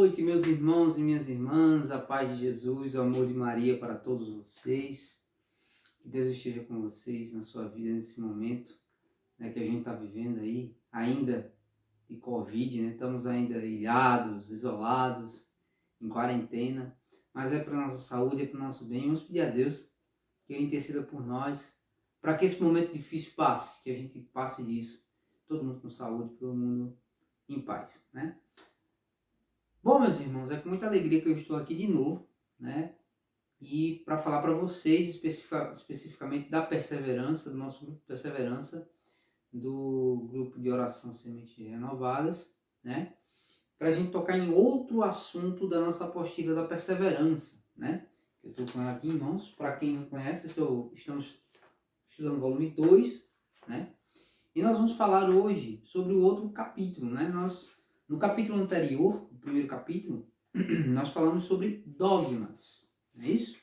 noite, meus irmãos e minhas irmãs, a paz de Jesus, o amor de Maria para todos vocês. Que Deus esteja com vocês na sua vida nesse momento, né, que a gente está vivendo aí, ainda de Covid, né? Estamos ainda ilhados, isolados, em quarentena, mas é para a nossa saúde, é para o nosso bem. Vamos pedir a Deus que Ele interceda por nós, para que esse momento difícil passe, que a gente passe disso, todo mundo com saúde, todo mundo em paz, né? Bom, meus irmãos, é com muita alegria que eu estou aqui de novo, né? E para falar para vocês especificamente da perseverança, do nosso grupo de perseverança, do grupo de oração Sementes Renovadas, né? Para a gente tocar em outro assunto da nossa apostila da perseverança, né? Eu estou com ela aqui em mãos. Para quem não conhece, estamos estudando o volume 2, né? E nós vamos falar hoje sobre o outro capítulo, né? No capítulo anterior, o primeiro capítulo, nós falamos sobre dogmas, não é isso?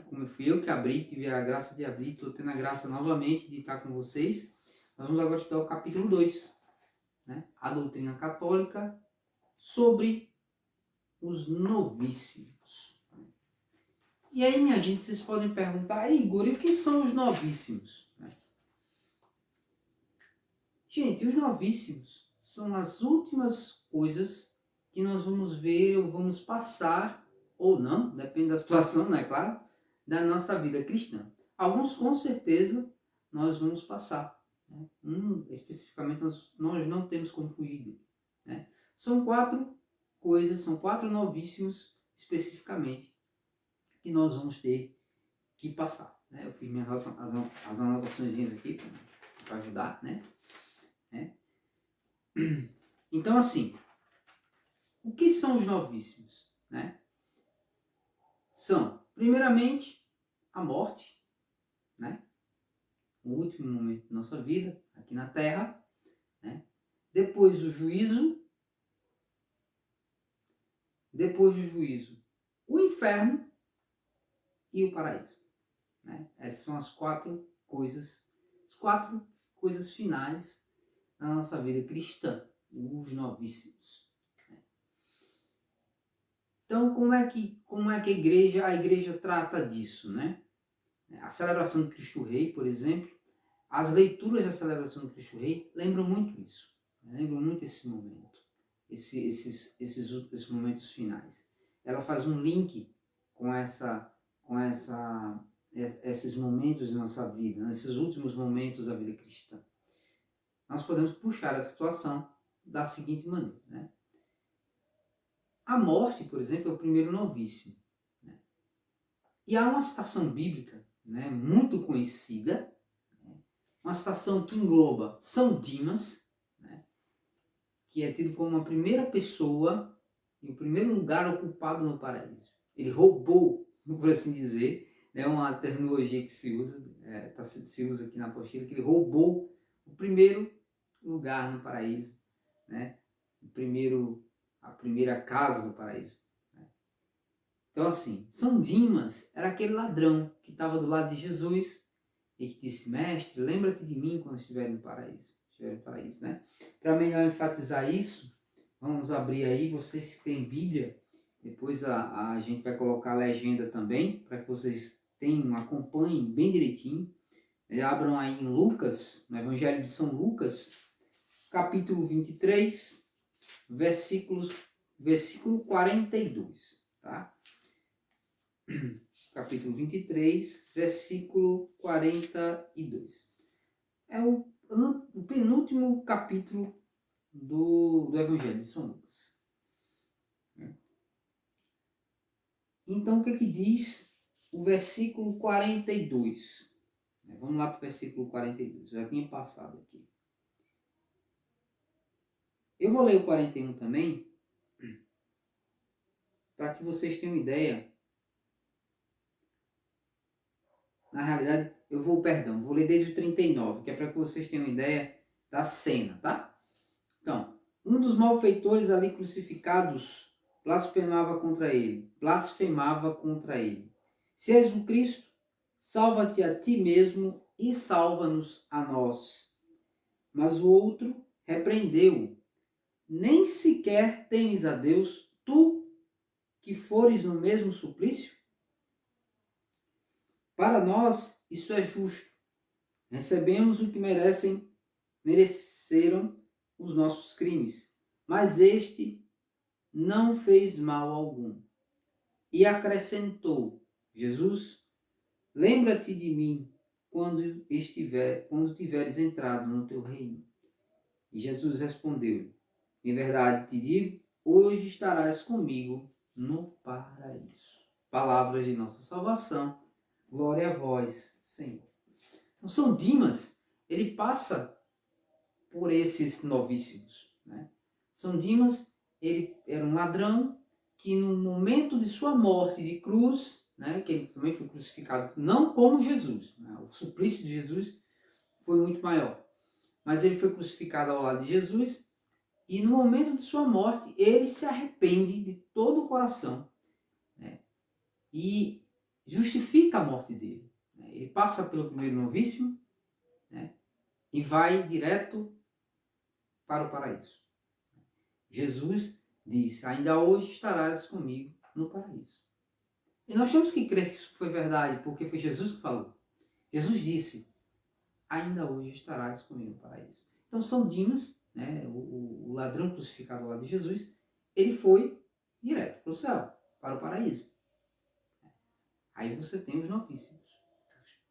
Como fui eu que abri, tive a graça de abrir, estou tendo a graça novamente de estar com vocês. Nós vamos agora estudar o capítulo 2, né? A doutrina católica sobre os novíssimos. E aí, minha gente, vocês podem perguntar, Igor, e o que são os novíssimos? Gente, os novíssimos são as últimas coisas que nós vamos ver ou vamos passar, ou não, depende da situação, não é claro, da nossa vida cristã. Alguns, com certeza, nós vamos passar. Né? Especificamente, nós não temos como fugir dele. Né? São 4 coisas, são 4 novíssimos, especificamente, que nós vamos ter que passar. Né? Eu fiz as anotações aqui para ajudar, né? Então, assim, o que são os novíssimos? Né? São, primeiramente, a morte, né? O último momento da nossa vida, aqui na Terra. Né? Depois o juízo. Depois do juízo, o inferno e o paraíso. Né? Essas são as 4 coisas finais da nossa vida cristã, os novíssimos. Então, como é que a igreja trata disso, né? A celebração do Cristo Rei, por exemplo, as leituras da celebração do Cristo Rei lembram muito isso, lembram muito esse momento, esses momentos finais. Ela faz um link com esses momentos de nossa vida, esses últimos momentos da vida cristã. Nós podemos puxar a situação da seguinte maneira, né? A morte, por exemplo, é o primeiro novíssimo. Né? E há uma citação bíblica, né, muito conhecida, né, uma citação que engloba São Dimas, né, que é tido como a primeira pessoa e o primeiro lugar ocupado no paraíso. Ele roubou, por assim dizer, é uma terminologia que se usa, se usa aqui na apostila, que ele roubou o primeiro lugar no paraíso, né, a primeira casa do paraíso. Né? Então, assim, São Dimas era aquele ladrão que estava do lado de Jesus e que disse, mestre, lembra-te de mim quando estiver no paraíso. Né? Para melhor enfatizar isso, vamos abrir aí, vocês que têm Bíblia, depois a gente vai colocar a legenda também, para que vocês acompanhem bem direitinho. Abram aí em Lucas, no Evangelho de São Lucas, capítulo 23, versículo 42, tá? Capítulo 23, versículo 42. É o penúltimo capítulo do Evangelho de São Lucas. Então, o que diz o versículo 42? Vamos lá para o versículo 42. Eu já tinha passado aqui. Eu vou ler o 41 também, para que vocês tenham ideia. Na realidade, vou ler desde o 39, que é para que vocês tenham ideia da cena, tá? Então, um dos malfeitores ali crucificados blasfemava contra ele. Se és o Cristo, salva-te a ti mesmo e salva-nos a nós. Mas o outro repreendeu-o. nem sequer temes a Deus, tu que fores no mesmo suplício? Para nós, isso é justo. Recebemos o que mereceram os nossos crimes, mas este não fez mal algum. E acrescentou, Jesus, lembra-te de mim quando tiveres entrado no teu reino. E Jesus respondeu-lhe, em verdade te digo, hoje estarás comigo no paraíso. Palavras de nossa salvação. Glória a vós, Senhor. Então, São Dimas, ele passa por esses novíssimos, né? São Dimas, ele era um ladrão que no momento de sua morte de cruz, né, que ele também foi crucificado, não como Jesus, né? O suplício de Jesus foi muito maior, mas ele foi crucificado ao lado de Jesus e no momento de sua morte ele se arrepende de todo o coração, né, e justifica a morte dele, né? Ele passa pelo primeiro novíssimo, né, e vai direto para o paraíso. Jesus diz, ainda hoje estarás comigo no paraíso. E nós temos que crer que isso foi verdade, porque foi Jesus que falou. Jesus disse, ainda hoje estarás comigo no paraíso. Então São Dimas, né, o ladrão crucificado lá de Jesus, ele foi direto para o céu, para o paraíso. Aí você tem os novíssimos,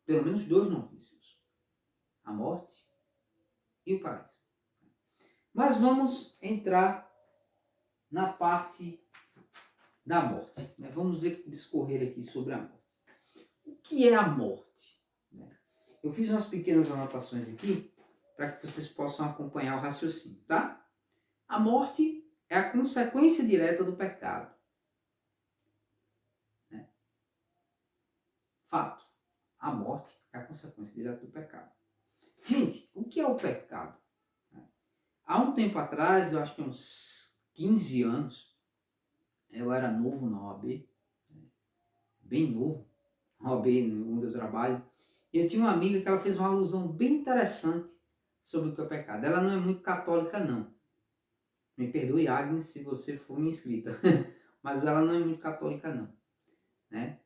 pelo menos 2 novíssimos, a morte e o paraíso. Mas vamos entrar na parte da morte, né? Vamos discorrer aqui sobre a morte. O que é a morte? Eu fiz umas pequenas anotações aqui para que vocês possam acompanhar o raciocínio, tá? A morte é a consequência direta do pecado, né? Fato. A morte é a consequência direta do pecado. Gente, o que é o pecado? Há um tempo atrás, eu acho que uns 15 anos, eu era novo na OAB, bem novo, na OAB, onde eu trabalho, e eu tinha uma amiga que ela fez uma alusão bem interessante sobre o que é o pecado. Ela não é muito católica, não. Me perdoe, Agnes, se você for minha inscrita. Mas ela não é muito católica, não. Né?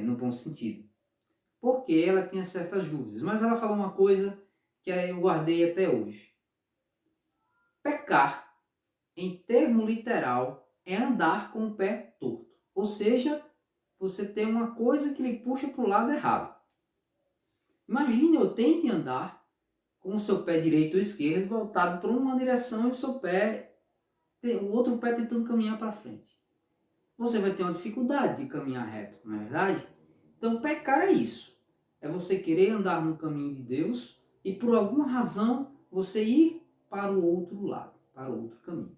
No bom sentido. Porque ela tinha certas dúvidas. Mas ela falou uma coisa que eu guardei até hoje. Pecar, em termo literal, é andar com o pé torto. Ou seja, você tem uma coisa que lhe puxa para o lado errado. Imagine eu tente andar com o seu pé direito ou esquerdo voltado para uma direção e o outro pé tentando caminhar para frente. Você vai ter uma dificuldade de caminhar reto, não é verdade? Então pecar é isso. É você querer andar no caminho de Deus e por alguma razão você ir para o outro lado, para o outro caminho.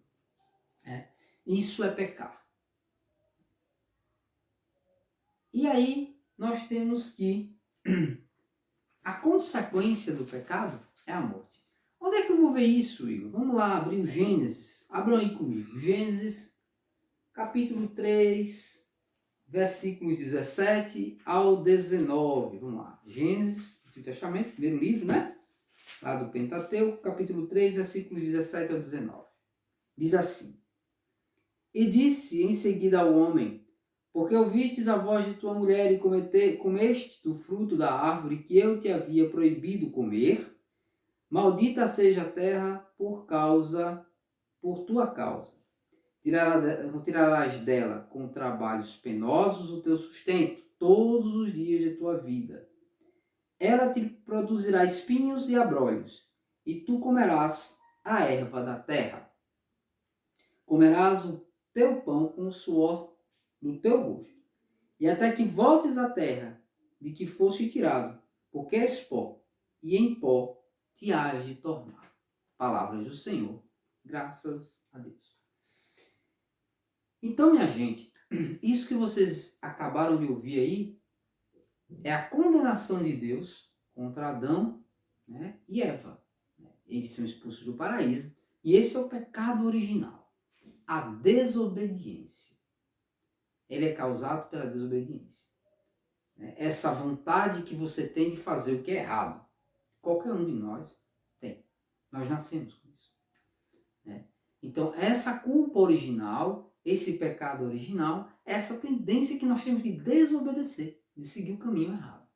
Isso é pecar. E aí nós temos que a consequência do pecado é a morte. Onde é que eu vou ver isso, Igor? Vamos lá, abrir o Gênesis. Abram aí comigo. Gênesis, capítulo 3, versículos 17 ao 19. Vamos lá. Gênesis, Antigo Testamento, primeiro livro, né? Lá do Pentateuco, capítulo 3, versículos 17 ao 19. Diz assim: E disse em seguida ao homem, porque ouvistes a voz de tua mulher e comeste do fruto da árvore que eu te havia proibido comer, maldita seja a terra por tua causa. Tirarás dela com trabalhos penosos o teu sustento, todos os dias de tua vida. Ela te produzirá espinhos e abrolhos, e tu comerás a erva da terra. Comerás o teu pão com o suor do teu rosto, e até que voltes à terra de que foste tirado, porque és pó, e em pó te hás de tornar. Palavras do Senhor, graças a Deus. Então, minha gente, isso que vocês acabaram de ouvir aí é a condenação de Deus contra Adão, né, e Eva. Eles são expulsos do paraíso, e esse é o pecado original, a desobediência. Ele é causado pela desobediência. Essa vontade que você tem de fazer o que é errado. Qualquer um de nós tem. Nós nascemos com isso. né? Então, essa culpa original, esse pecado original, é essa tendência que nós temos de desobedecer, de seguir o caminho errado,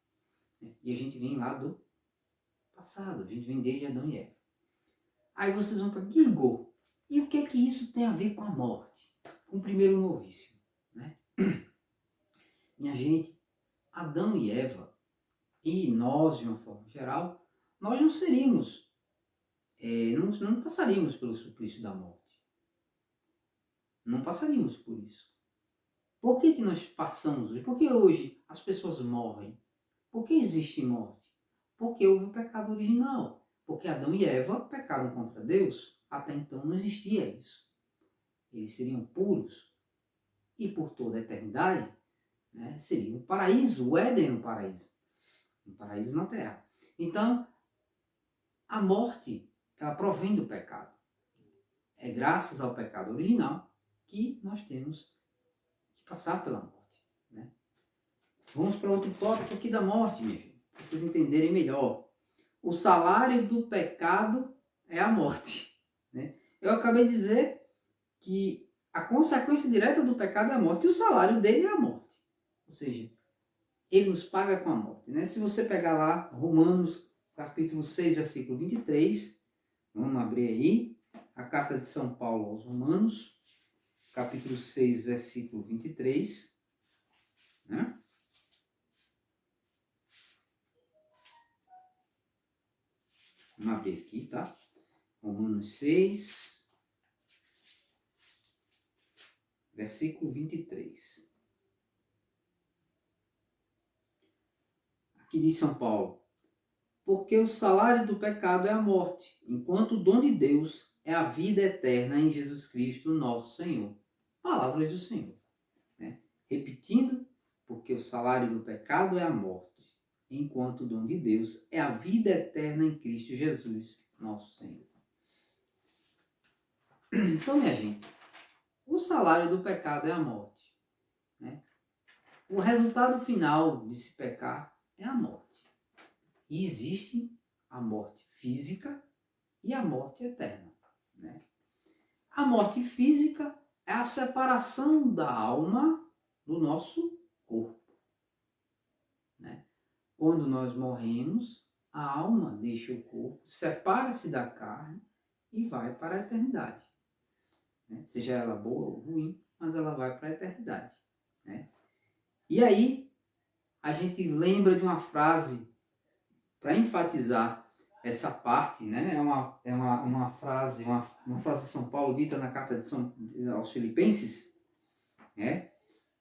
né? E a gente vem lá do passado, a gente vem desde Adão e Eva. Aí vocês vão para Guigo. E o que é que isso tem a ver com a morte? Com o primeiro novício, né? Minha gente, Adão e Eva, e nós de uma forma geral, nós não seríamos, não passaríamos pelo suplício da morte. Não passaríamos por isso. Por que nós passamos hoje? Por que hoje as pessoas morrem? Por que existe morte? Porque houve o pecado original. Porque Adão e Eva pecaram contra Deus. Até então não existia isso. Eles seriam puros. E por toda a eternidade, né, seria o paraíso, o Éden no paraíso. Um paraíso na terra. Então, a morte, ela provém do pecado. É graças ao pecado original que nós temos que passar pela morte, né? Vamos para outro tópico aqui da morte, minha gente, para vocês entenderem melhor. O salário do pecado é a morte, né? Eu acabei de dizer que a consequência direta do pecado é a morte e o salário dele é a morte. Ou seja, ele nos paga com a morte, né? Se você pegar lá Romanos capítulo 6, versículo 23, vamos abrir aí, a carta de São Paulo aos Romanos, capítulo 6, versículo 23, né? Vamos abrir aqui, tá? Romanos 6, versículo 23. Aqui diz São Paulo: porque o salário do pecado é a morte, enquanto o dom de Deus é a vida eterna em Jesus Cristo, nosso Senhor. Palavras do Senhor, né? Repetindo, porque o salário do pecado é a morte, enquanto o dom de Deus é a vida eterna em Cristo Jesus, nosso Senhor. Então, minha gente, o salário do pecado é a morte, né? O resultado final de se pecar é a morte. E existe a morte física e a morte eterna, né? A morte física é a separação da alma do nosso corpo, né? Quando nós morremos, a alma deixa o corpo, separa-se da carne e vai para a eternidade, né? Seja ela boa ou ruim, mas ela vai para a eternidade, né? E aí, a gente lembra de uma frase para enfatizar essa parte, né? uma frase de São Paulo dita na carta aos Filipenses, né?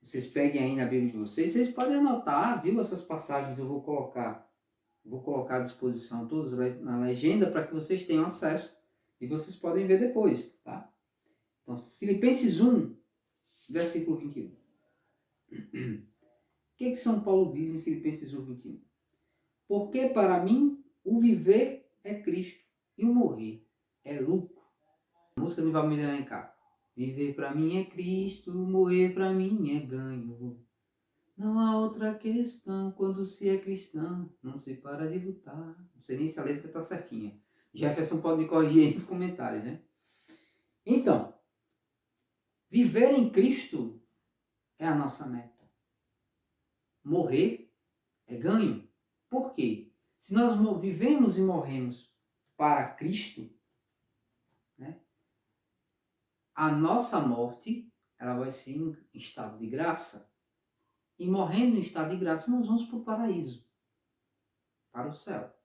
Vocês peguem aí na Bíblia de vocês podem anotar, viu? Essas passagens eu vou colocar à disposição todas na legenda para que vocês tenham acesso e vocês podem ver depois, tá? Então, Filipenses 1, versículo 21. O que São Paulo diz em Filipenses 1, 21? Porque para mim o viver é Cristo e o morrer é lucro. A música do Valmir Alencar. Viver para mim é Cristo, morrer para mim é ganho. Não há outra questão quando se é cristão, não se para de lutar. Não sei nem se a letra está certinha. Jefferson pode me corrigir aí nos comentários, né? Então, viver em Cristo é a nossa meta. Morrer é ganho. Por quê? Se nós vivemos e morremos para Cristo, né, a nossa morte ela vai ser em estado de graça. E morrendo em estado de graça, nós vamos para o paraíso, para o céu.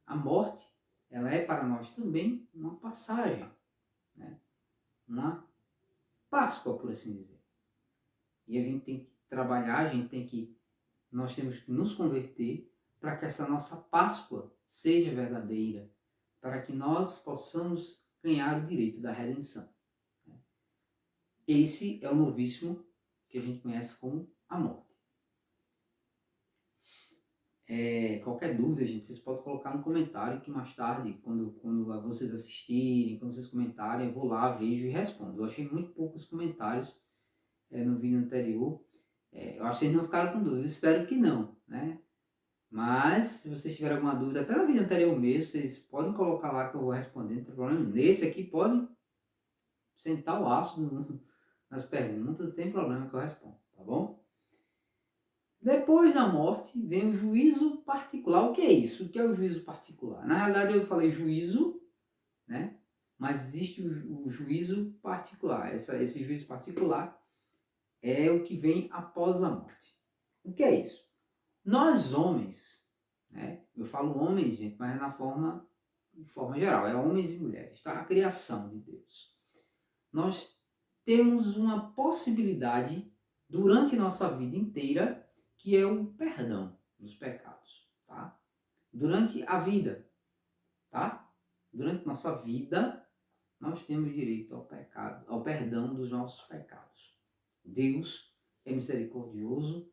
A morte, ela é para nós também uma passagem, né? Uma Páscoa, por assim dizer. E a gente tem que trabalhar, nós temos que nos converter para que essa nossa Páscoa seja verdadeira, para que nós possamos ganhar o direito da redenção. Esse é o novíssimo que a gente conhece como a morte. Qualquer dúvida, gente, vocês podem colocar no comentário que mais tarde, quando vocês assistirem, quando vocês comentarem, eu vou lá, vejo e respondo. Eu achei muito poucos comentários no vídeo anterior. Eu acho que vocês não ficaram com dúvidas, espero que não, né? Mas, se vocês tiverem alguma dúvida, até no vídeo anterior mesmo, vocês podem colocar lá que eu vou responder, não tem problema. Nesse aqui, podem sentar o aço nas perguntas, não tem problema que eu respondo, tá bom? Depois da morte vem o juízo particular. O que é isso? O que é o juízo particular? Na realidade eu falei juízo, né? Mas existe o juízo particular. Esse juízo particular é o que vem após a morte. O que é isso? Nós homens, né? Eu falo homens, gente, mas de forma geral, é homens e mulheres, tá? A criação de Deus. Nós temos uma possibilidade durante nossa vida inteira, que é o perdão dos pecados, tá? Durante a vida, tá? Durante nossa vida, nós temos direito ao pecado, ao perdão dos nossos pecados. Deus é misericordioso,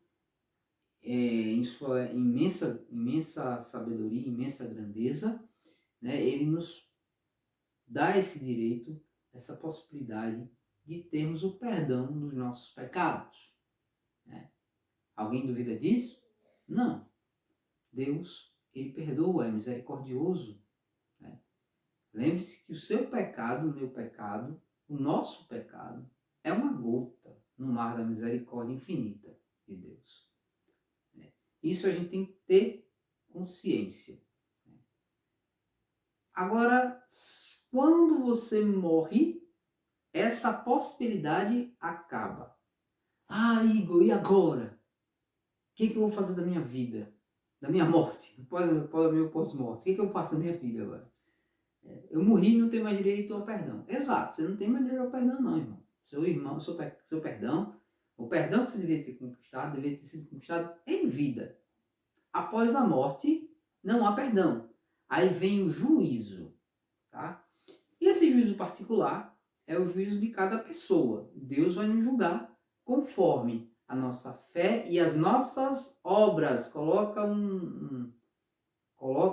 em sua imensa sabedoria, imensa grandeza, né? Ele nos dá esse direito, essa possibilidade de termos o perdão dos nossos pecados, né? Alguém duvida disso? Não. Deus, ele perdoa, é misericordioso, né? Lembre-se que o seu pecado, o meu pecado, o nosso pecado, é uma gota no mar da misericórdia infinita de Deus. Isso a gente tem que ter consciência. Agora, quando você morre, essa possibilidade acaba. Ah, Igor, e agora? O que eu vou fazer da minha vida? Da minha morte? Meu pós-morte. O que eu faço da minha vida agora? Eu morri e não tenho mais direito ao perdão. Exato, você não tem mais direito ao perdão não, irmão. Seu perdão, o perdão que você deveria ter conquistado, deveria ter sido conquistado em vida. Após a morte, não há perdão. Aí vem o juízo, tá? E esse juízo particular é o juízo de cada pessoa. Deus vai nos julgar conforme a nossa fé e as nossas obras.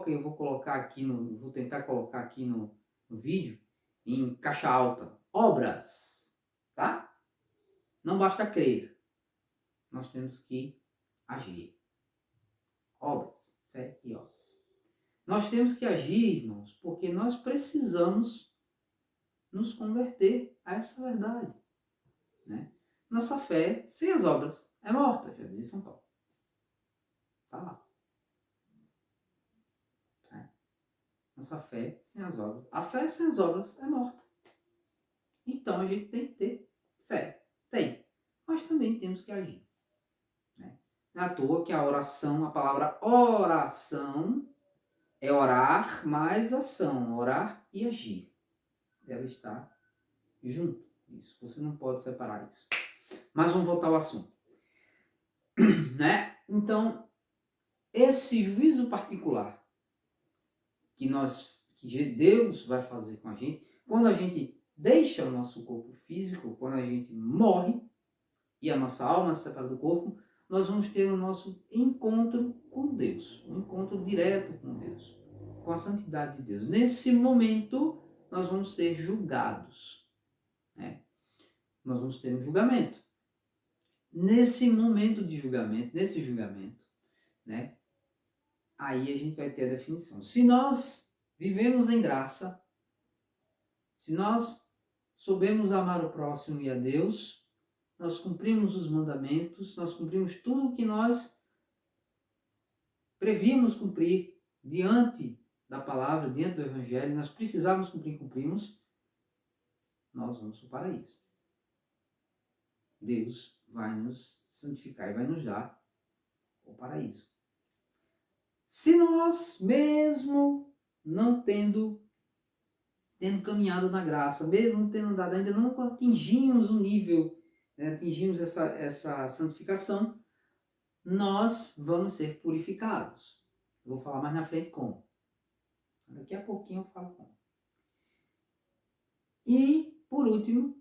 Eu vou colocar aqui vou tentar colocar aqui no vídeo em caixa alta. Obras, tá? Não basta crer. Nós temos que agir. Obras, fé e obras. Nós temos que agir, irmãos, porque nós precisamos nos converter a essa verdade, né? Nossa fé, sem as obras, é morta, já dizia São Paulo. Tá lá. Nossa fé sem as obras. A fé sem as obras é morta. Então a gente tem que ter fé. Tem. Mas também temos que agir, né? Não é à toa que a oração, a palavra oração, é orar mais ação. Orar e agir. Ela está junto. Isso. Você não pode separar isso. Mas vamos voltar ao assunto. Né? Então, esse juízo particular que Deus vai fazer com a gente, quando a gente deixa o nosso corpo físico, quando a gente morre e a nossa alma se separa do corpo, nós vamos ter o nosso encontro com Deus, um encontro direto com Deus, com a santidade de Deus. Nesse momento, nós vamos ser julgados, né? Nós vamos ter um julgamento. Nesse momento de julgamento, né? Aí a gente vai ter a definição. Se nós vivemos em graça, se nós soubemos amar o próximo e a Deus, nós cumprimos os mandamentos, nós cumprimos tudo o que nós prevíamos cumprir diante da palavra, diante do Evangelho, nós precisávamos cumprir, cumprimos, nós vamos para o paraíso. Deus vai nos santificar e vai nos dar o paraíso. Se nós, mesmo não tendo caminhado na graça, mesmo não tendo andado, ainda não atingimos o nível, né, atingimos essa santificação, nós vamos ser purificados. Eu vou falar mais na frente como. Daqui a pouquinho eu falo como. E, por último,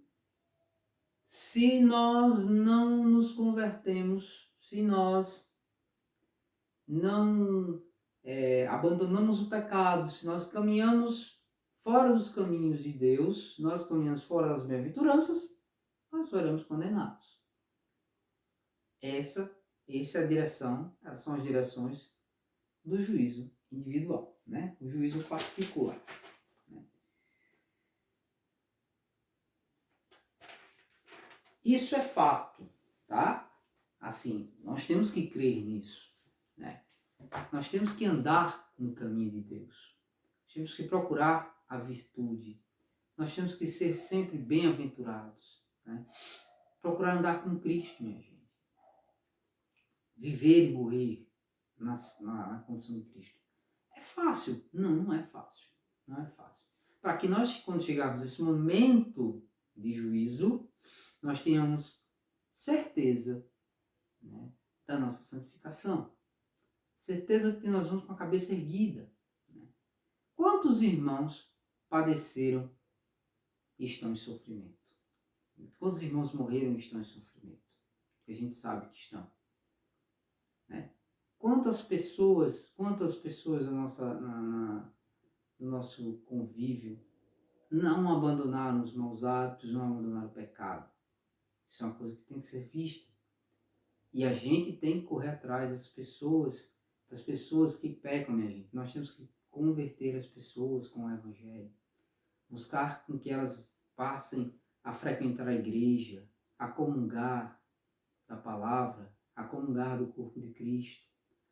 se nós não nos convertemos, se nós não abandonamos o pecado, se nós caminhamos fora dos caminhos de Deus, nós caminhamos fora das bem-aventuranças, nós seremos condenados. Essa é a direção, essas são as direções do juízo individual, né? O juízo particular. Né? Isso é fato, tá? Assim, nós temos que crer nisso, né? Nós temos que andar no caminho de Deus. Nós temos que procurar a virtude. Nós temos que ser sempre bem-aventurados, né? Procurar andar com Cristo, minha gente. Viver e morrer na condição de Cristo. É fácil? Não, não é fácil. Não é fácil. Para que nós, quando chegarmos nesse momento de juízo, nós tenhamos certeza, né, da nossa santificação. Certeza que nós vamos com a cabeça erguida. Né? Quantos irmãos padeceram e estão em sofrimento? Quantos irmãos morreram e estão em sofrimento? Que a gente sabe que estão. Né? Quantas pessoas no nosso convívio não abandonaram os maus hábitos, não abandonaram o pecado? Isso é uma coisa que tem que ser vista. E a gente tem que correr atrás das pessoas que pecam, minha gente. Nós temos que converter as pessoas com o Evangelho. Buscar com que elas passem a frequentar a igreja, a comungar da palavra, a comungar do corpo de Cristo,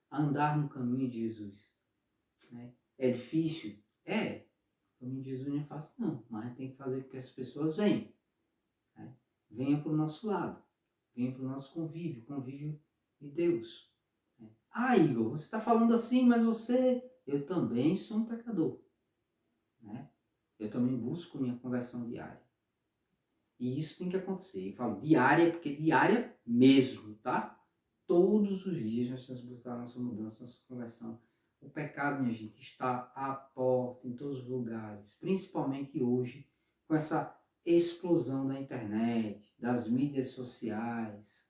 a andar no caminho de Jesus. Né? É difícil? É. O caminho de Jesus não é fácil, não. Mas tem que fazer com que as pessoas venham. Né? Venham para o nosso lado. Venham para o nosso convívio de Deus. Ah, Igor, você está falando assim, mas eu também sou um pecador. Né? Eu também busco minha conversão diária. E isso tem que acontecer. Eu falo diária, porque diária mesmo, tá? Todos os dias nós temos que buscar a nossa mudança, a nossa conversão. O pecado, minha gente, está à porta, em todos os lugares. Principalmente hoje, com essa explosão da internet, das mídias sociais.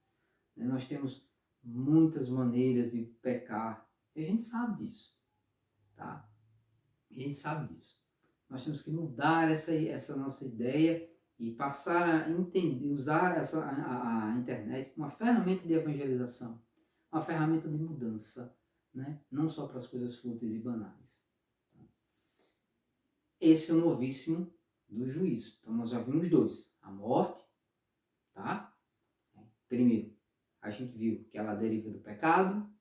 Né? Nós temos muitas maneiras de pecar. E a gente sabe disso. Tá? E a gente sabe disso. Nós temos que mudar essa nossa ideia e passar a entender, usar a internet como uma ferramenta de evangelização, uma ferramenta de mudança, né? Não só para as coisas fúteis e banais. Esse é o novíssimo do juízo. Então nós já vimos dois: a morte, tá? Primeiro, a gente viu que ela deriva do pecado,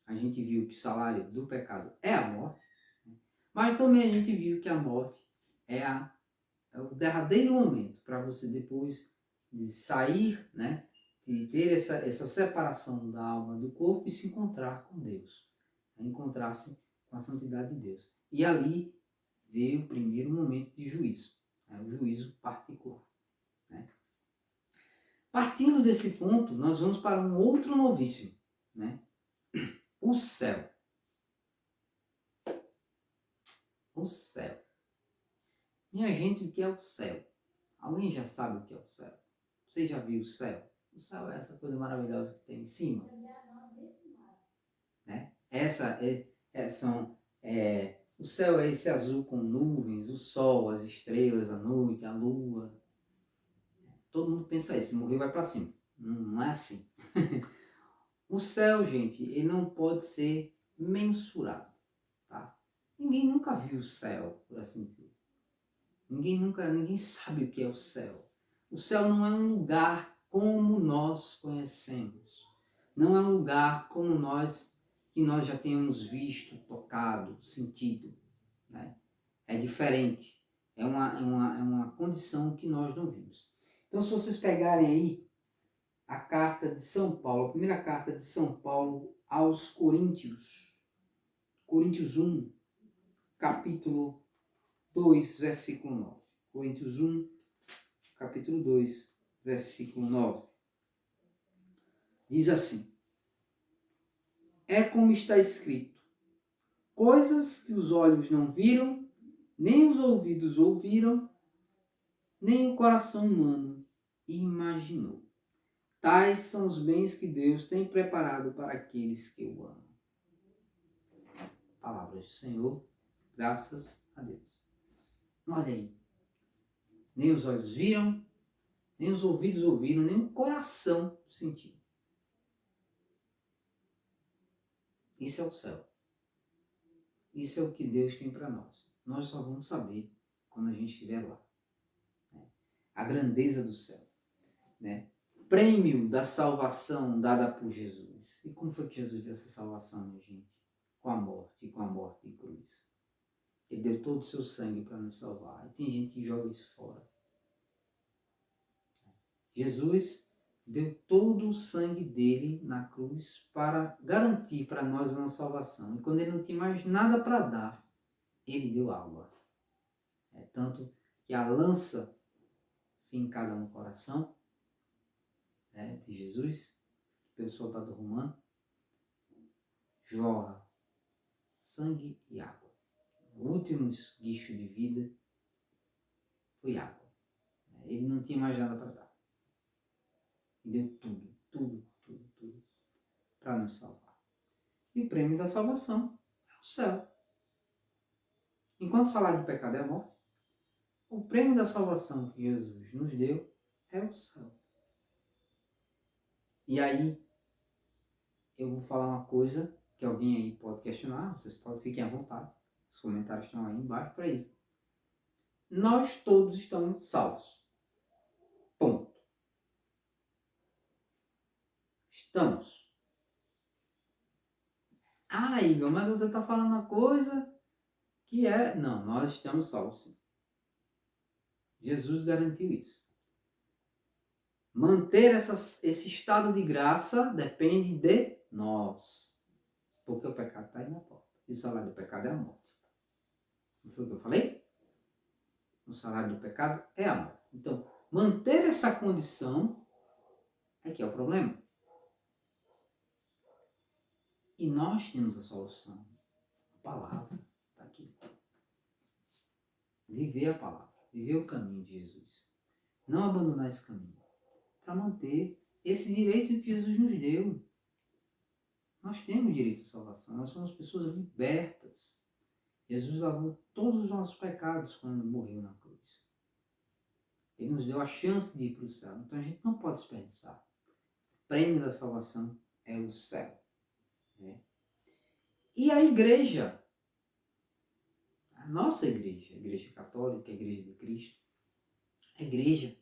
a gente viu que o salário do pecado é a morte, né? Mas também a gente viu que a morte é o derradeiro momento para você, depois de sair, né, de ter essa separação da alma do corpo e se encontrar com Deus, né, encontrar-se com a santidade de Deus. E ali veio o primeiro momento de juízo, né, o juízo particular. Né. Partindo desse ponto, nós vamos para um outro novíssimo, né, o céu. O céu. Minha gente, o que é o céu? Alguém já sabe o que é o céu? Você já viu o céu? O céu é essa coisa maravilhosa que tem em cima. Né? O céu é esse azul com nuvens, o sol, as estrelas, a noite, a lua. Todo mundo pensa isso, morrer vai para cima. Não é assim. O céu, gente, ele não pode ser mensurado. Tá? Ninguém nunca viu o céu, por assim dizer. Ninguém sabe o que é o céu. O céu não é um lugar como nós conhecemos. Não é um lugar como que nós já tenhamos visto, tocado, sentido. Né? É diferente. É uma condição que nós não vimos. Então, se vocês pegarem aí a carta de São Paulo, a primeira carta de São Paulo aos Coríntios, Coríntios 1, capítulo 2, versículo 9. Coríntios 1, capítulo 2, versículo 9. Diz assim: é como está escrito: coisas que os olhos não viram, nem os ouvidos ouviram, nem o coração humano imaginou. Tais são os bens que Deus tem preparado para aqueles que o amam. Palavras do Senhor, graças a Deus. Olha aí. Nem os olhos viram, nem os ouvidos ouviram, nem o coração sentiu. Isso é o céu. Isso é o que Deus tem para nós. Nós só vamos saber quando a gente estiver lá. Né? A grandeza do céu. Né? prêmio da salvação dada por Jesus. E como foi que Jesus deu essa salvação, minha gente? Com a morte de cruz. Ele deu todo o seu sangue para nos salvar. E tem gente que joga isso fora. Jesus deu todo o sangue dele na cruz para garantir para nós a nossa salvação. E quando ele não tinha mais nada para dar, ele deu água. Tanto que a lança fincada no coração de Jesus, pelo soldado romano, jorra sangue e água. O último esguicho de vida foi água. Ele não tinha mais nada para dar. E deu tudo para nos salvar. E o prêmio da salvação é o céu. Enquanto o salário do pecado é a morte, o prêmio da salvação que Jesus nos deu é o céu. E aí, eu vou falar uma coisa que alguém aí pode questionar, vocês fiquem à vontade. Os comentários estão aí embaixo para isso. Nós todos estamos salvos. Ponto. Estamos. Ah, Igor, mas você está falando uma coisa que é... Não, nós estamos salvos, sim. Jesus garantiu isso. Manter esse estado de graça depende de nós. Porque o pecado está aí na porta. E o salário do pecado é a morte. Não foi o que eu falei? O salário do pecado é a morte. Então, manter essa condição é que é o problema. E nós temos a solução. A palavra está aqui. Viver a palavra. Viver o caminho de Jesus. Não abandonar esse caminho. Para manter esse direito que Jesus nos deu. Nós temos direito à salvação. Nós somos pessoas libertas. Jesus lavou todos os nossos pecados quando morreu na cruz. Ele nos deu a chance de ir para o céu. Então a gente não pode desperdiçar. O prêmio da salvação é o céu. E a igreja, a nossa igreja, a igreja católica, a igreja de Cristo, a igreja,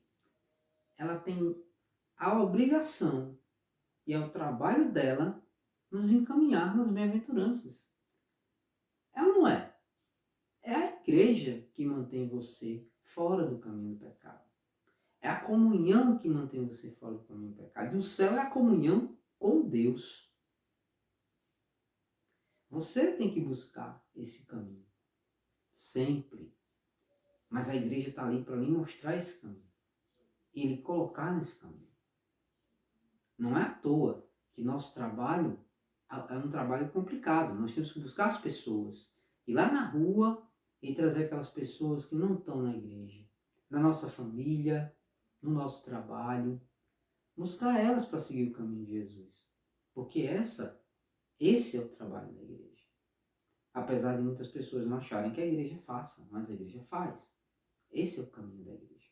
ela tem a obrigação e é o trabalho dela nos encaminhar nas bem-aventuranças. É ou não é? É a igreja que mantém você fora do caminho do pecado. É a comunhão que mantém você fora do caminho do pecado. E o céu é a comunhão com Deus. Você tem que buscar esse caminho. Sempre. Mas a igreja está ali para lhe mostrar esse caminho. E lhe colocar nesse caminho. Não é à toa que nosso trabalho é um trabalho complicado. Nós temos que buscar as pessoas. Ir lá na rua e trazer aquelas pessoas que não estão na igreja. Na nossa família, no nosso trabalho. Buscar elas para seguir o caminho de Jesus. Porque esse é o trabalho da igreja. Apesar de muitas pessoas não acharem que a igreja faça, mas a igreja faz. Esse é o caminho da igreja.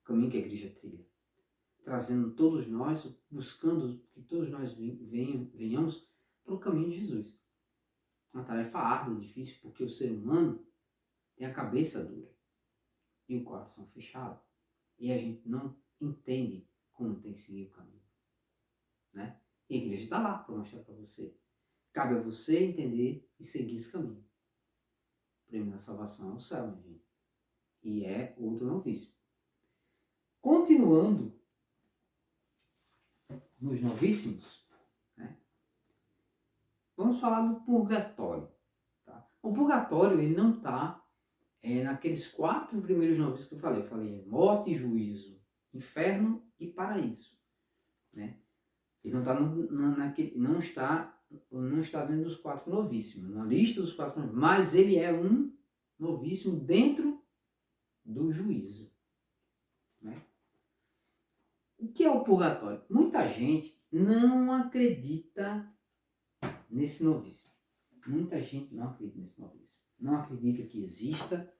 O caminho que a igreja trilha. Trazendo todos nós, buscando que todos nós venhamos para o caminho de Jesus. Uma tarefa árdua, difícil, porque o ser humano tem a cabeça dura e o coração fechado. E a gente não entende como tem que seguir o caminho. Né? E a igreja está lá para mostrar para você. Cabe a você entender e seguir esse caminho. O prêmio da salvação é o céu, minha gente. E é outro novíssimo. Continuando nos novíssimos, né? Vamos falar do purgatório. Tá? O purgatório ele não está naqueles 4 primeiros novíssimos que eu falei. Eu falei morte, juízo, inferno e paraíso. Né? Ele não está dentro dos 4 novíssimos, na lista dos 4 novíssimos, mas ele é um novíssimo dentro do juízo. Né? O que é o purgatório? Muita gente não acredita nesse novíssimo. Muita gente não acredita nesse novíssimo. Não acredita que exista,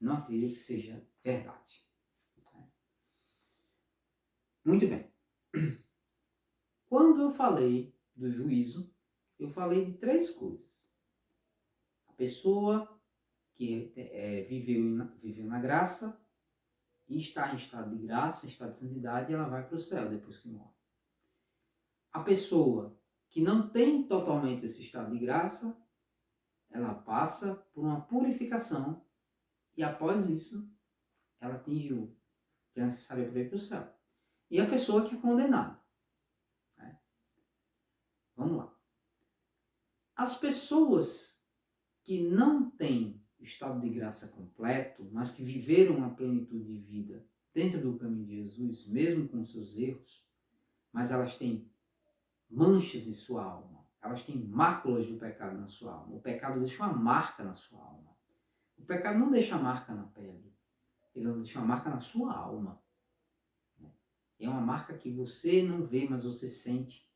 não acredita que seja verdade. Muito bem. Quando eu falei do juízo, eu falei de 3 coisas. A pessoa que viveu na graça e está em estado de graça, em estado de santidade, ela vai para o céu depois que morre. A pessoa que não tem totalmente esse estado de graça, ela passa por uma purificação e após isso, ela atinge o que é necessário para ir para o céu. E a pessoa que é condenada. Né? Vamos lá. As pessoas que não têm estado de graça completo, mas que viveram uma plenitude de vida dentro do caminho de Jesus, mesmo com seus erros, mas elas têm manchas em sua alma, elas têm máculas do pecado na sua alma. O pecado deixa uma marca na sua alma. O pecado não deixa marca na pele, ele deixa uma marca na sua alma. É uma marca que você não vê, mas você sente.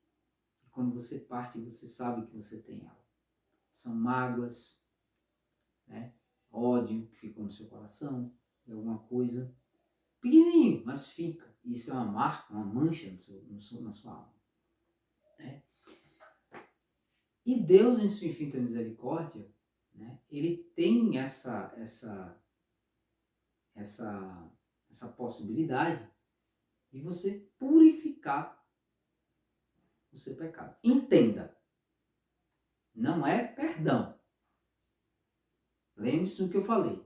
E quando você parte, você sabe que você tem ela. São mágoas, né? Ódio que ficou no seu coração, alguma coisa pequenininho, mas fica. Isso é uma marca, uma mancha na sua alma. Né? E Deus, em sua infinita misericórdia, né, ele tem essa possibilidade de você purificar o seu pecado. Entenda, não é perdão. Lembre-se do que eu falei.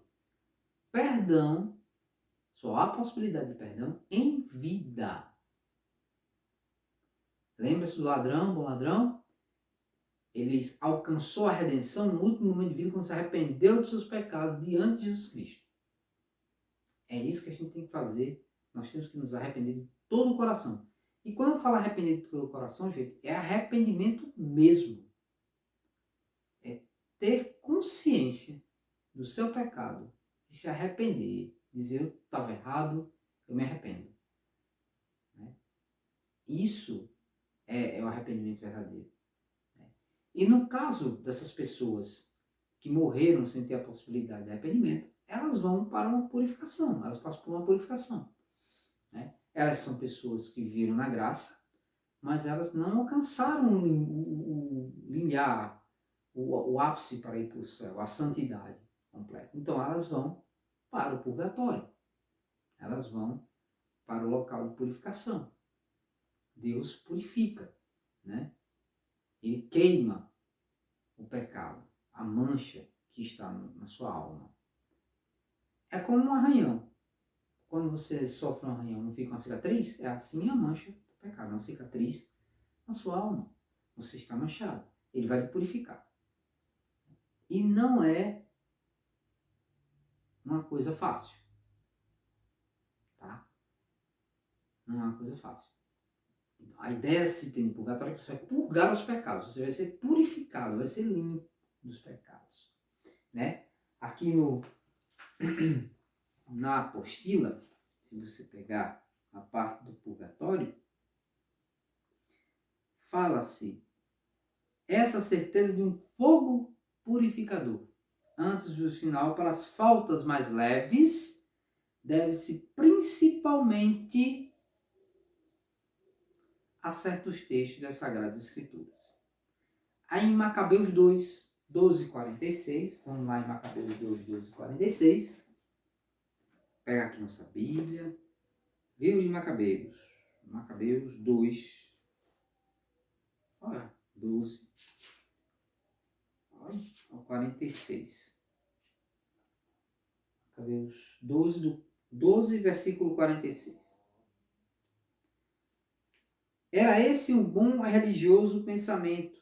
Perdão, só há possibilidade de perdão em vida. Lembra-se do ladrão, bom ladrão? Ele alcançou a redenção no último momento de vida quando se arrependeu dos seus pecados diante de Jesus Cristo. É isso que a gente tem que fazer. Nós temos que nos arrepender de todo o coração. E quando eu falo arrependimento de todo o coração, gente, é arrependimento mesmo. É ter consciência do seu pecado e se arrepender. Dizer, eu estava errado, eu me arrependo. Né? Isso é o arrependimento verdadeiro. E no caso dessas pessoas que morreram sem ter a possibilidade de arrependimento, elas vão para uma purificação, elas passam por uma purificação. Né? Elas são pessoas que viveram na graça, mas elas não alcançaram o limiar, o ápice para ir para o céu, a santidade completa. Então elas vão para o purgatório, elas vão para o local de purificação. Deus purifica, né? Ele queima o pecado, a mancha que está na sua alma. É como um arranhão. Quando você sofre um arranhão, não fica uma cicatriz? É assim a mancha do pecado, uma cicatriz na sua alma. Você está manchado. Ele vai te purificar. E não é uma coisa fácil. Tá? Não é uma coisa fácil. A ideia se tem no purgatório é que você vai purgar os pecados. Você vai ser purificado, vai ser limpo dos pecados. Né? Aqui na apostila, se você pegar a parte do purgatório, fala-se essa certeza de um fogo purificador. Antes do final, para as faltas mais leves, deve-se principalmente a certos textos das Sagradas Escrituras. Aí em Macabeus 2, 12 e 46, vamos lá em Macabeus 2, 12 e 46, pega aqui nossa Bíblia, livro de Macabeus 2, olha, 12 ao 46. Macabeus 12, versículo 46. Era esse um bom e religioso pensamento.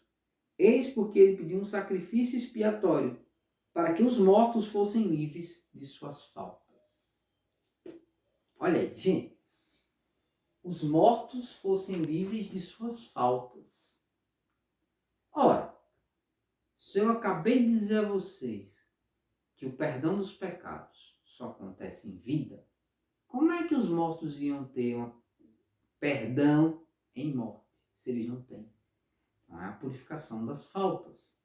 Eis porque ele pediu um sacrifício expiatório, para que os mortos fossem livres de suas faltas. Olha aí, gente. Os mortos fossem livres de suas faltas. Ora, se eu acabei de dizer a vocês que o perdão dos pecados só acontece em vida, como é que os mortos iam ter um perdão em morte, se eles não têm? Então, é a purificação das faltas.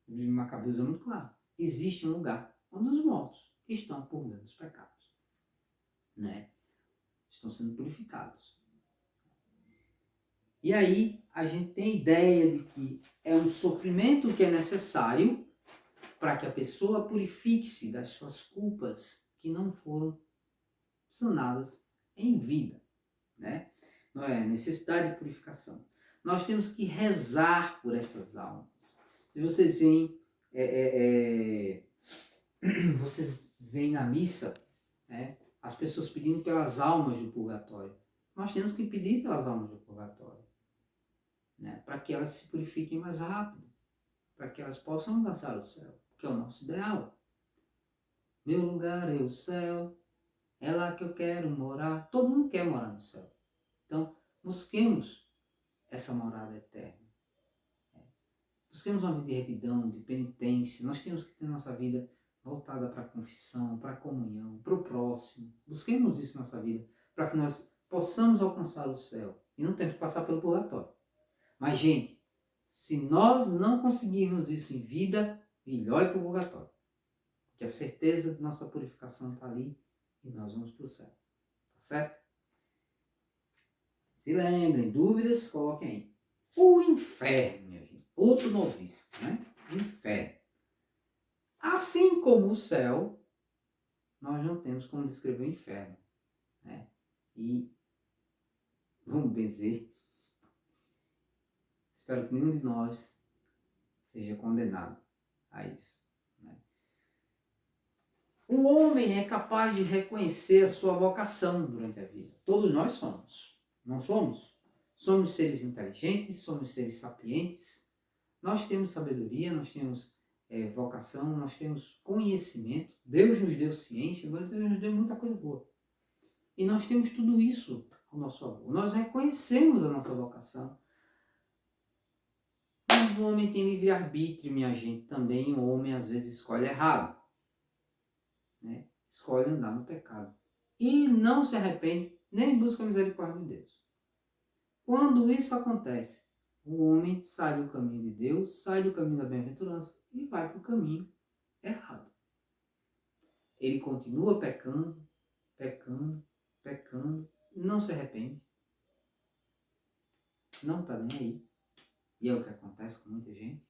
O livro de Macabeus é muito claro. Existe um lugar onde os mortos estão purgando os pecados. Né? Estão sendo purificados. E aí a gente tem a ideia de que é um sofrimento que é necessário para que a pessoa purifique-se das suas culpas que não foram sanadas em vida, né? Não é necessidade de purificação. Nós temos que rezar por essas almas. Se vocês veem, vocês veem na missa, né, as pessoas pedindo pelas almas do purgatório. Nós temos que pedir pelas almas do purgatório, né, para que elas se purifiquem mais rápido, para que elas possam alcançar o céu, que é o nosso ideal. Meu lugar é o céu, é lá que eu quero morar. Todo mundo quer morar no céu. Então, busquemos essa morada eterna. Busquemos uma vida de retidão, de penitência. Nós temos que ter nossa vida voltada para a confissão, para a comunhão, para o próximo. Busquemos isso na nossa vida, para que nós possamos alcançar o céu. E não temos que passar pelo purgatório. Mas, gente, se nós não conseguirmos isso em vida, melhor ir para o purgatório. Porque a certeza de nossa purificação está ali e nós vamos para o céu. Tá certo? Se lembrem, dúvidas, coloquem aí. O inferno, minha gente. Outro novício, né? O inferno. Assim como o céu, nós não temos como descrever o inferno, né? E vamos benzer. Espero que nenhum de nós seja condenado a isso, né? O homem é capaz de reconhecer a sua vocação durante a vida. Todos nós somos. Não somos? Somos seres inteligentes, somos seres sapientes. Nós temos sabedoria, nós temos vocação, nós temos conhecimento. Deus nos deu ciência, Deus nos deu muita coisa boa. E nós temos tudo isso ao nosso favor. Nós reconhecemos a nossa vocação. Mas o homem tem livre-arbítrio, minha gente. Também o homem às vezes escolhe errado, né? Escolhe andar no pecado. E não se arrepende, nem busca a misericórdia de Deus. Quando isso acontece, o homem sai do caminho de Deus, sai do caminho da bem-aventurança e vai para o caminho errado. Ele continua pecando, não se arrepende, não está nem aí. E é o que acontece com muita gente.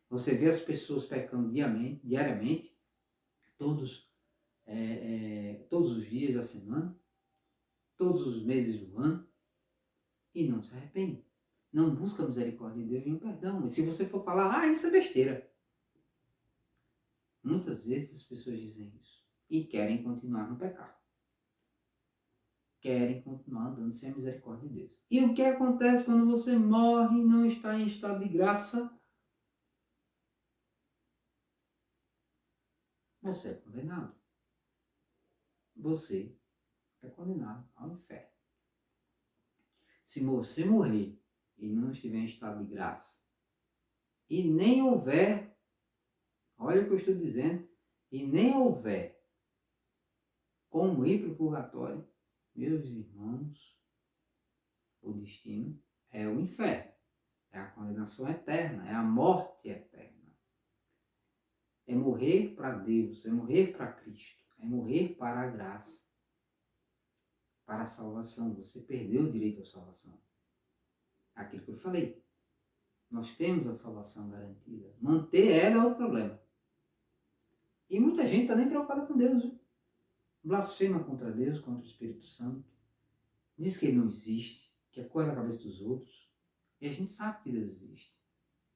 Você vê as pessoas pecando diariamente, todos os dias da semana, todos os meses do ano, e não se arrepende. Não busca a misericórdia de Deus e o perdão. E se você for falar, isso é besteira. Muitas vezes as pessoas dizem isso e querem continuar no pecado. Querem continuar andando sem a misericórdia de Deus. E o que acontece quando você morre e não está em estado de graça? Você é condenado. Você é condenado ao inferno. Se você morrer e não estiver em estado de graça, e nem houver, olha o que eu estou dizendo, e nem houver como ir para o purgatório, meus irmãos, o destino é o inferno, é a condenação eterna, é a morte eterna. É morrer para Deus, é morrer para Cristo, é morrer para a graça, para a salvação. Você perdeu o direito à salvação. Aquilo que eu falei. Nós temos a salvação garantida. Manter ela é o problema. E muita gente está nem preocupada com Deus. Viu? Blasfema contra Deus, contra o Espírito Santo. Diz que ele não existe, que é coisa da cabeça dos outros. E a gente sabe que Deus existe.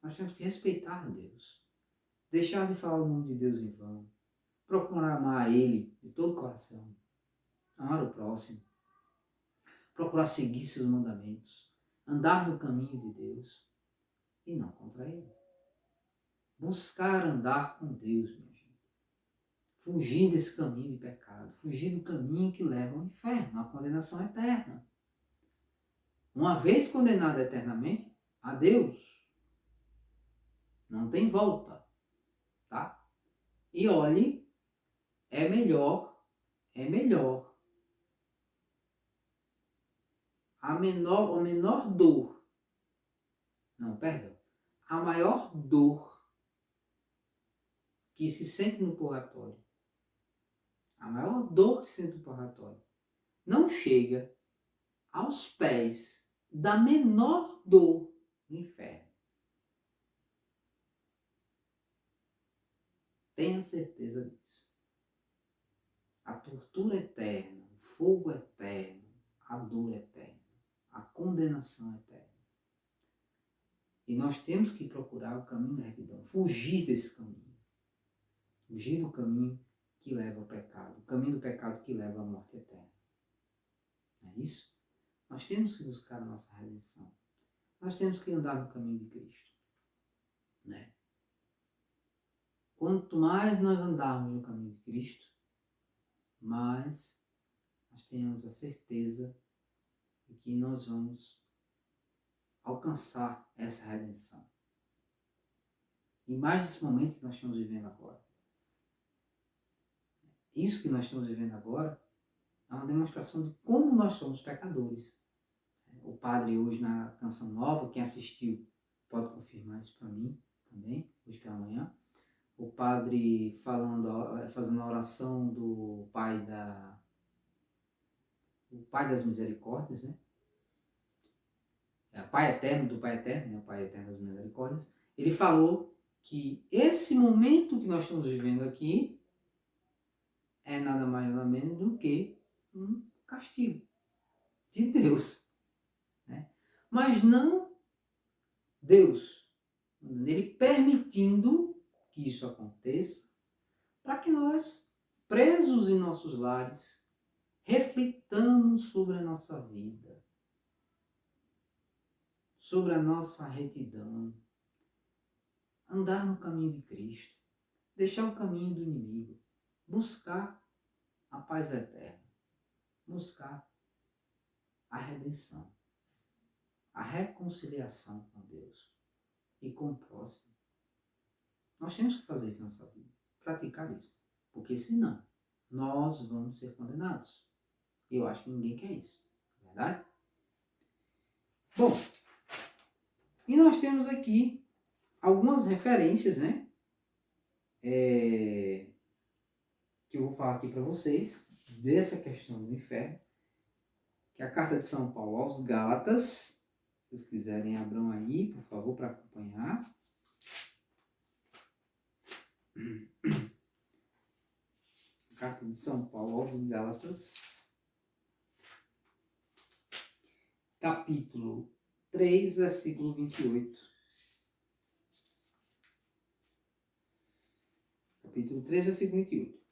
Nós temos que respeitar Deus. Deixar de falar o nome de Deus em vão. Procurar amar a Ele de todo o coração. Amar o próximo. Procurar seguir seus mandamentos. Andar no caminho de Deus. E não contra Ele. Buscar andar com Deus, minha gente. Fugir desse caminho de pecado. Fugir do caminho que leva ao inferno, à condenação eterna. Uma vez condenado eternamente, a Deus. Não tem volta. Tá? E olhe, é melhor. A menor dor. Não, perdão. A maior dor que se sente no purgatório. A maior dor que se sente no purgatório. Não chega aos pés da menor dor no inferno. Tenha certeza disso. A tortura eterna, o fogo eterno, a dor eterna, a condenação eterna. E nós temos que procurar o caminho da retidão, fugir desse caminho. Fugir do caminho que leva ao pecado, o caminho do pecado que leva à morte eterna. Não é isso? Nós temos que buscar a nossa redenção. Nós temos que andar no caminho de Cristo. Né? Quanto mais nós andarmos no caminho de Cristo, mais nós tenhamos a certeza de que nós vamos alcançar essa redenção. E mais nesse momento que nós estamos vivendo agora. Isso que nós estamos vivendo agora é uma demonstração de como nós somos pecadores. O padre hoje na Canção Nova, quem assistiu pode confirmar isso para mim também, hoje pela manhã. O padre fazendo a oração do Pai das Misericórdias, né? Pai Eterno, do Pai Eterno, né? O Pai Eterno das Misericórdias. Ele falou que esse momento que nós estamos vivendo aqui é nada mais nada menos do que um castigo de Deus. Né? Mas não Deus, Ele permitindo que isso aconteça, para que nós, presos em nossos lares, reflitamos sobre a nossa vida, sobre a nossa retidão, andar no caminho de Cristo, deixar o caminho do inimigo, buscar a paz eterna, buscar a redenção, a reconciliação com Deus e com o próximo. Nós temos que fazer isso na nossa vida, praticar isso, porque senão nós vamos ser condenados. Eu acho que ninguém quer isso, não é verdade? Bom, e nós temos aqui algumas referências, né? Que eu vou falar aqui para vocês, dessa questão do inferno, que é a carta de São Paulo aos Gálatas. Se vocês quiserem, abram aí, por favor, para acompanhar. Carta de São Paulo aos Gálatas, capítulo 3, versículo 28. Capítulo 3, versículo 28.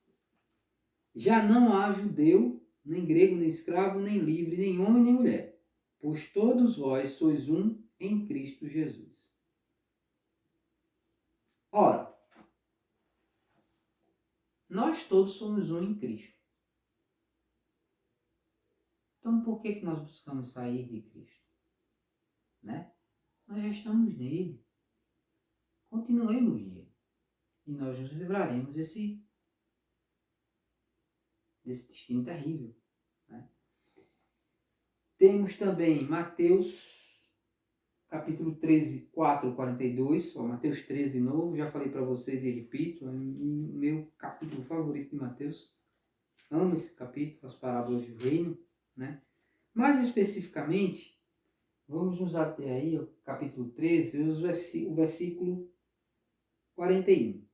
Já não há judeu, nem grego, nem escravo, nem livre, nem homem, nem mulher, pois todos vós sois um em Cristo Jesus. Ora, nós todos somos um em Cristo. Então, por que nós buscamos sair de Cristo? Né? Nós já estamos nele. Continuemos nele. E nós nos livraremos desse destino terrível. Né? Temos também Mateus, capítulo 13, 4, 42. Ó, Mateus 13 de novo, já falei para vocês e repito, é meu capítulo favorito de Mateus. Amo esse capítulo, as parábolas do reino. Né? Mais especificamente, vamos nos ater aí ao capítulo 13, o versículo 41.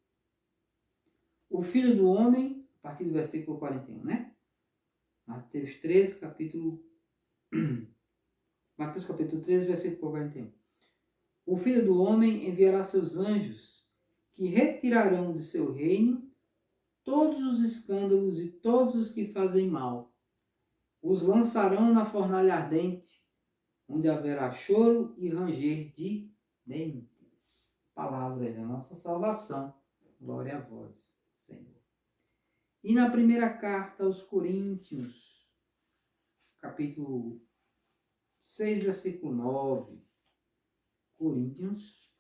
O Filho do Homem, a partir do versículo 41, né? Mateus 13, Mateus capítulo 13, versículo 41. O Filho do Homem enviará seus anjos, que retirarão de seu reino todos os escândalos e todos os que fazem mal. Os lançarão na fornalha ardente, onde haverá choro e ranger de dentes. Palavras da nossa salvação. Glória a vós, Senhor. E na primeira carta aos Coríntios, capítulo 6, versículo 9. Coríntios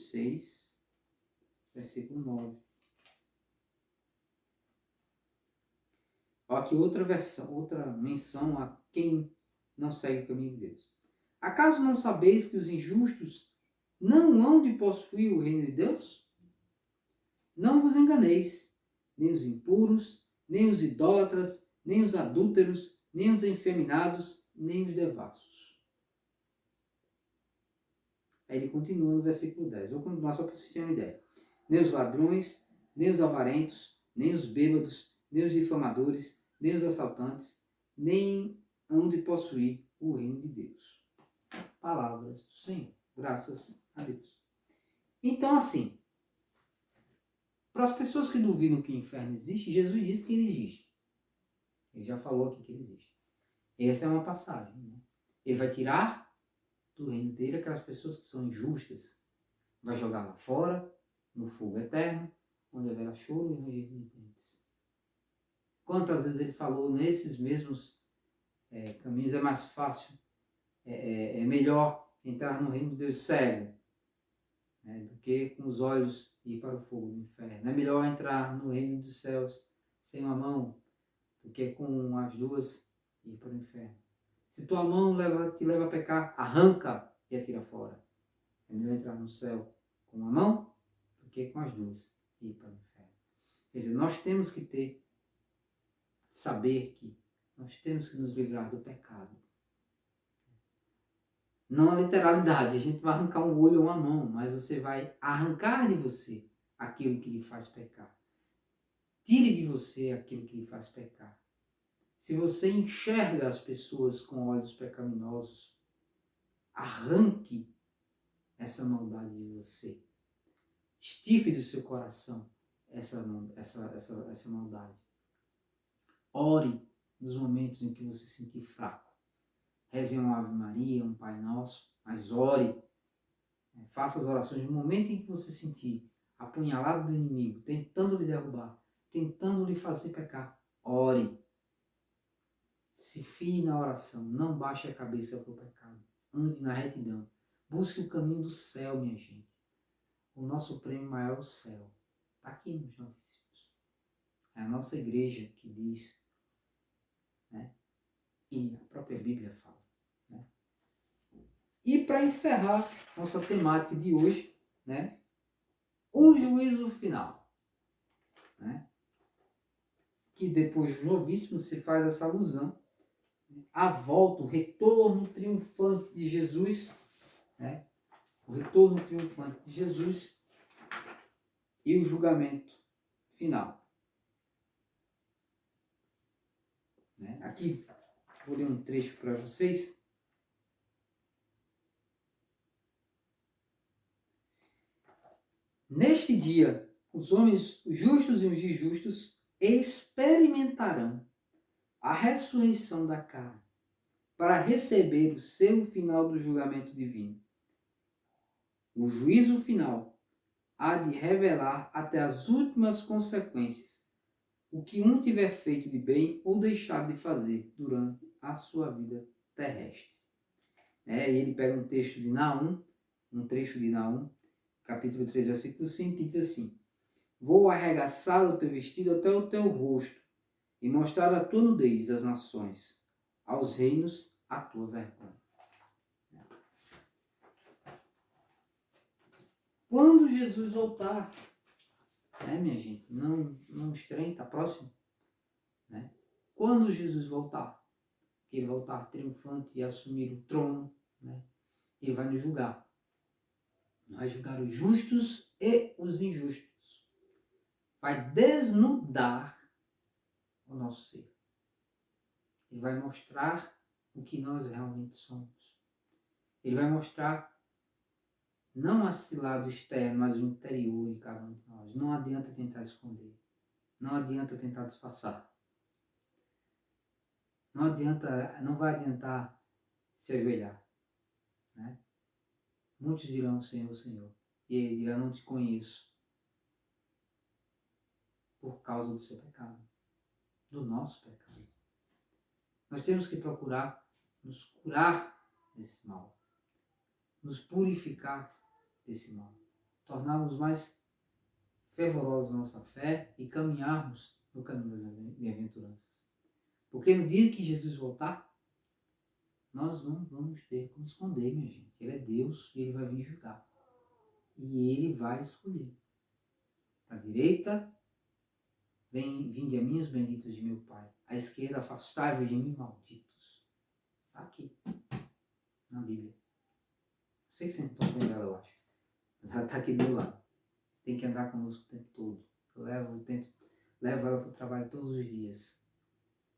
6, versículo 9. Aqui outra menção a quem não segue o caminho de Deus. Acaso não sabeis que os injustos não hão de possuir o reino de Deus? Não vos enganeis, nem os impuros, nem os idólatras, nem os adúlteros, nem os efeminados, nem os devassos. Aí ele continua no versículo 10. Vou continuar só para vocês terem uma ideia. Nem os ladrões, nem os avarentos, nem os bêbados, nem os difamadores, nem os assaltantes, nem hão de possuir o reino de Deus. Palavras do Senhor. Graças a Deus. Então, assim, para as pessoas que duvidam que o inferno existe, Jesus disse que ele existe. Ele já falou aqui que ele existe. Essa é uma passagem. Né? Ele vai tirar do reino dele aquelas pessoas que são injustas. Vai jogar lá fora, no fogo eterno, onde haverá choro e ranger de dentes. Quantas vezes ele falou nesses mesmos caminhos, é mais fácil, é melhor entrar no reino de Deus cego, né, do que com os olhos ir para o fogo do inferno. É melhor entrar no reino dos céus sem uma mão do que com as duas ir para o inferno. Se tua mão te leva a pecar, arranca e atira fora. É melhor entrar no céu com uma mão do que com as duas e ir para o inferno. Quer dizer, nós temos que saber que nós temos que nos livrar do pecado. Não a literalidade, a gente vai arrancar um olho ou uma mão, mas você vai arrancar de você aquilo que lhe faz pecar. Tire de você aquilo que lhe faz pecar. Se você enxerga as pessoas com olhos pecaminosos, arranque essa maldade de você. Estirpe do seu coração essa maldade. Ore nos momentos em que você se sentir fraco. Reze uma Ave Maria, um Pai Nosso, mas ore. Faça as orações no momento em que você sentir apunhalado do inimigo, tentando lhe derrubar, tentando lhe fazer pecar. Ore. Se fie na oração. Não baixe a cabeça para o pecado. Ande na retidão. Busque o caminho do céu, minha gente. O nosso prêmio maior é o céu. Está aqui nos novíssimos. É a nossa igreja que diz, né? E a própria Bíblia fala. Né? E para encerrar nossa temática de hoje, né? O juízo final. Né? Que depois dos novíssimos se faz essa alusão à volta, o retorno triunfante de Jesus, né? O retorno triunfante de Jesus e o julgamento final. Né? Aqui, vou ler um trecho para vocês. Neste dia, os homens, os justos e os injustos, experimentarão a ressurreição da carne para receber o selo final do julgamento divino. O juízo final há de revelar até as últimas consequências o que um tiver feito de bem ou deixado de fazer durante a sua vida terrestre. E ele pega um trecho de Naum, capítulo 3, versículo 5, que diz assim: vou arregaçar o teu vestido até o teu rosto e mostrar a tua nudez às nações, aos reinos a tua vergonha. Quando Jesus voltar, minha gente, não estranhe, está próximo. Né? Quando Jesus voltar, que ele voltar triunfante e assumir o trono, né? Ele vai nos julgar. Vai julgar os justos e os injustos. Vai desnudar o nosso ser. Ele vai mostrar o que nós realmente somos. Ele vai mostrar não esse lado externo, mas o interior de cada um de nós. Não adianta tentar esconder. Não adianta tentar disfarçar. Não vai adiantar se ajoelhar. Né? Muitos dirão, Senhor, Senhor. E ele dirá, não te conheço. Por causa do seu pecado. Do nosso pecado. Nós temos que procurar nos curar desse mal. Nos purificar desse mal. Tornarmos mais fervorosos na nossa fé e caminharmos no caminho das bem-aventuranças. Porque no dia que Jesus voltar, nós não vamos ter como esconder, minha gente. Ele é Deus e ele vai vir julgar. E ele vai escolher. À direita, vinde a mim os benditos de meu Pai. À esquerda, afastai-vos de mim, malditos. Está aqui, na Bíblia. Sei que você não está vendo ela, eu acho. Ela está aqui do meu lado. Tem que andar conosco o tempo todo. Eu levo ela para o trabalho todos os dias.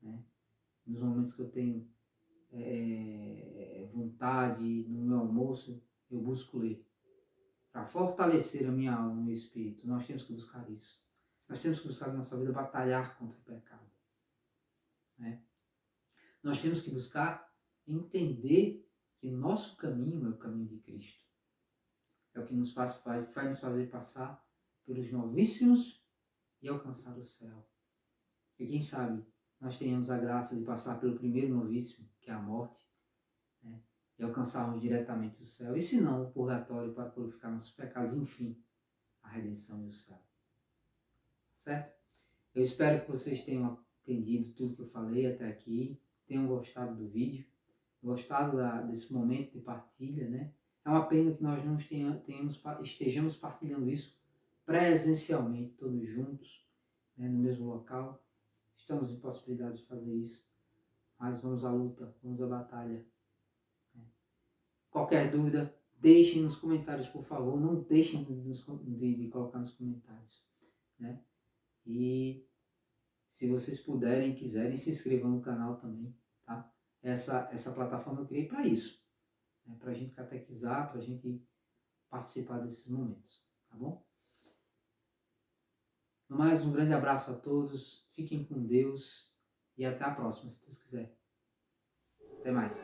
né? Nos momentos que eu tenho vontade, no meu almoço, eu busco ler. Para fortalecer a minha alma, o meu espírito, nós temos que buscar isso. Nós temos que buscar na nossa vida batalhar contra o pecado, né? Nós temos que buscar entender que o nosso caminho é o caminho de Cristo. É o que vai nos fazer passar pelos novíssimos e alcançar o céu. E quem sabe nós tenhamos a graça de passar pelo primeiro novíssimo, que é a morte, né? E alcançarmos diretamente o céu. E se não, o purgatório para purificar nossos pecados, enfim, a redenção e o céu. Certo? Eu espero que vocês tenham entendido tudo que eu falei até aqui, tenham gostado do vídeo, gostado desse momento de partilha, né? É uma pena que nós não estejamos partilhando isso presencialmente, todos juntos, né, no mesmo local. Estamos em possibilidade de fazer isso, mas vamos à luta, vamos à batalha. Né? Qualquer dúvida, deixem nos comentários, por favor, não deixem de colocar nos comentários. Né? E se vocês puderem e quiserem, se inscrevam no canal também, tá? Essa plataforma eu criei para isso, né? Para a gente catequizar, para a gente participar desses momentos, tá bom? No mais, um grande abraço a todos, fiquem com Deus e até a próxima, se Deus quiser. Até mais.